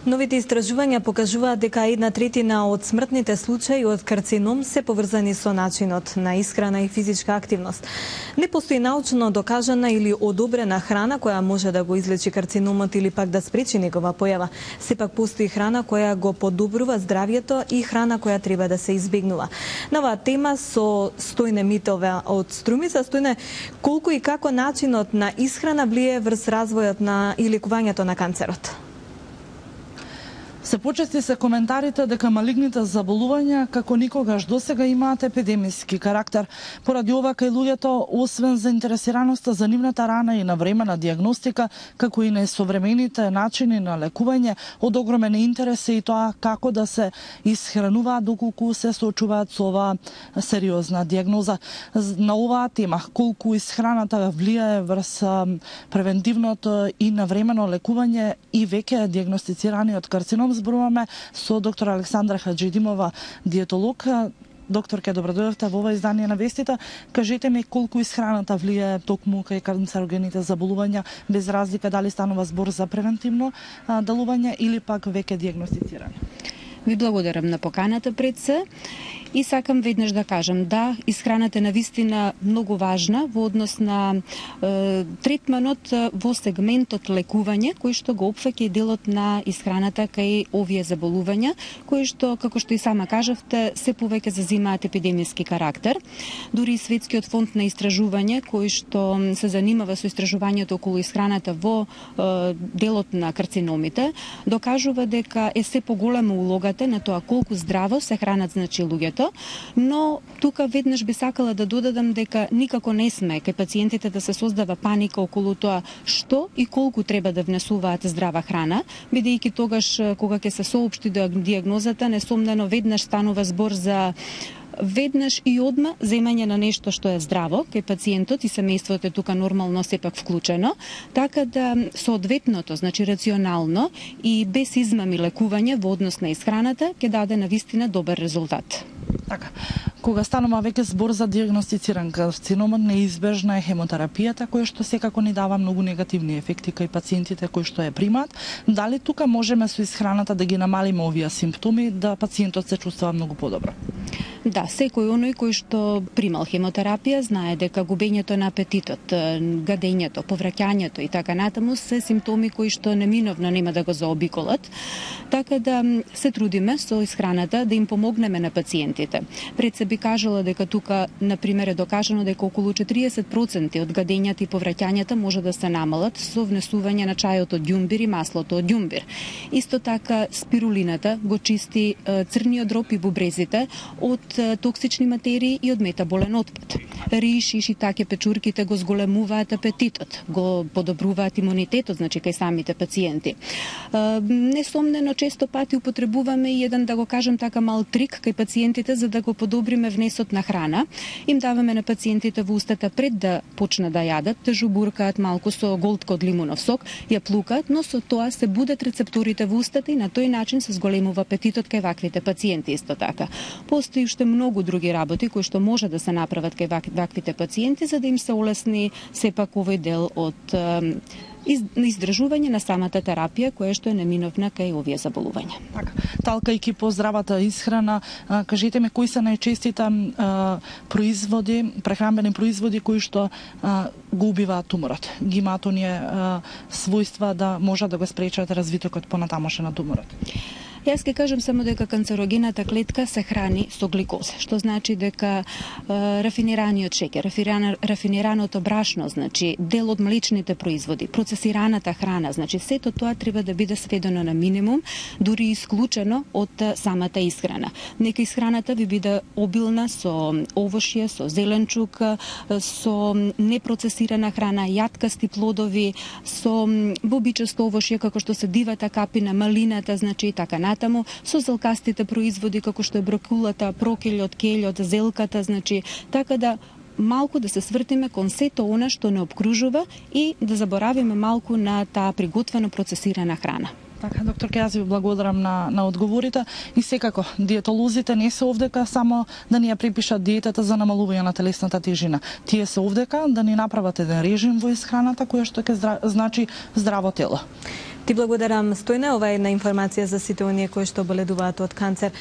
Новите истражувања покажуваат дека 1/3 од смртните случаи од карцином се поврзани со начинот на исхрана и физичка активност. Не постои научно докажана или одобрена храна која може да го излечи карциномот или пак да спречи негова појава. Сепак постои храна која го подобрува здравјето и храна која треба да се избегнува. На оваа тема со Стојне Митове од Струмица. Стојне, колку и како начинот на исхрана влие врз развојот на и лекувањето на канцерот? Се почести се коментарите дека малигните заболувања како никогаш досега имаат епидемиски карактер. Поради ова кај луѓето, освен заинтересираноста за нивната рана и навремена дијагностика, како и несовремените начини на лекување, од огромен интерес е и тоа како да се исхрануваат доколку се соочуваат со оваа сериозна дијагноза. На оваа тема, колку исхраната влијае врз превентивното и навремено лекување и веќе дијагностицираниот карцином, зборуваме со доктор Александра Хаджидимова, диетолог. Докторке, добро дојдовте во ова издание на вестите. Кажете ми колку исхраната влијае токму кај канцерогените заболувања, без разлика дали станува збор за превентивно делување или пак веќе дијагностицирање. Ви благодарам на поканата пред се. И сакам веднаш да кажам, да, исхраната е навистина многу важна во однос на третманот во сегментот лекување, кој што го опфаќа и делот на исхраната кај овие заболувања, кои што, како што и сама кажавте, се повеќе зазимаат епидемиски карактер. Дури и Светскиот фонд на истражување, кој што се занимава со истражувањето околу исхраната во делот на карциномите, докажува дека е се поголема улогата на тоа колку здраво се хранат, значи, луѓето. Но тука веднаш би сакала да додадам дека никако не сме кај пациентите да се создава паника околу тоа што и колку треба да внесуваат здрава храна, бидејќи тогаш кога ќе се соопшти дијагнозата, несомнено веднаш станува збор за веднаш и одма земање на нешто што е здраво кај пациентот и семејството е тука нормално сепак вклучено, така да соодветното, значи рационално и без измами лекување во однос на исхраната ќе даде навистина добар резултат. Така, кога станува веќе збор за дијагностициран карциномот, неизбежна е хемотерапијата, која што секако ни дава многу негативни ефекти кај пациентите кои што ја примаат. Дали тука можеме со исхраната да ги намалиме овие симптоми, да пациентот се чувствува многу подобро? Да, секој оној кој што примал хемотерапија знае дека губењето на апетитот, гадењето, повраќањето и така натаму се симптоми кои што неминовно нема да го заобиколат. Така да се трудиме со исхраната да им помогнеме на пациентите. Пред се би кажала дека тука, например, е докажано дека околу 40% од гадењата и повраќањата може да се намалат со внесување на чајот од ѓумбир и маслото од ѓумбир. Исто така спирулината го чисти црниот дроб и бубрезите од токсични материи и од метаболен отпад. Риш и шитаке печурките го зголемуваат апетитот, го подобруваат имунитетот, значи кај самите пациенти. Несомнено често пати употребуваме и еден, да го кажем така, мал трик кај пациентите за да го подобриме внесот на храна. Им даваме на пациентите во устата пред да почнат да јадат, да жубуркаат малку со голтка од лимунов сок, ја плукаат, но со тоа се будат рецепторите во устата и на тој начин се зголемува апетитот кај ваквите пациенти исто така. Постои уште многу други работи кои што може да се направат кај ваквите пациенти за да им се олесни сепак овој дел од издржување на самата терапија која што е неминовна кај овие заболувања. Така, талкајќи по здравата исхрана, кажете ми кои се најчестите производи, прехранбени производи кои што го убиваат туморот? Ги имаат оние својства да можат да го спречат развитокот понатамошен на туморот? Јас ќе кажам само дека канцерогената клетка се храни со гликоза, што значи дека рафинираниот шеќер, рафинираното брашно, значи дел од млечните производи, процесираната храна, значи сето тоа треба да биде сведено на минимум, дури исклучено од самата исхрана. Нека исхраната ви биде обилна со овошје, со зеленчук, со непроцесирана храна, јаткасти плодови, со бобичасто овошје како што се дивата капина, малината, значи и така натаму, со зелкастите производи како што е брокулата, прокелјот, келјот, зелката, значи така да малку да се свртиме кон сето она што не обкружува и да заборавиме малку на таа приготвено процесирана храна. Така, докторке, јас ви благодарам на одговорите и секако диетолозите не се овдека само да ни ја припишат диетата за намалување на телесната тежина. Тие се овдека да ни направат еден режим во исхраната која што ќе значи здраво тело. Ти благодарам, Стојне, ова е една информација за сите оние кои што боледуваат од канцер.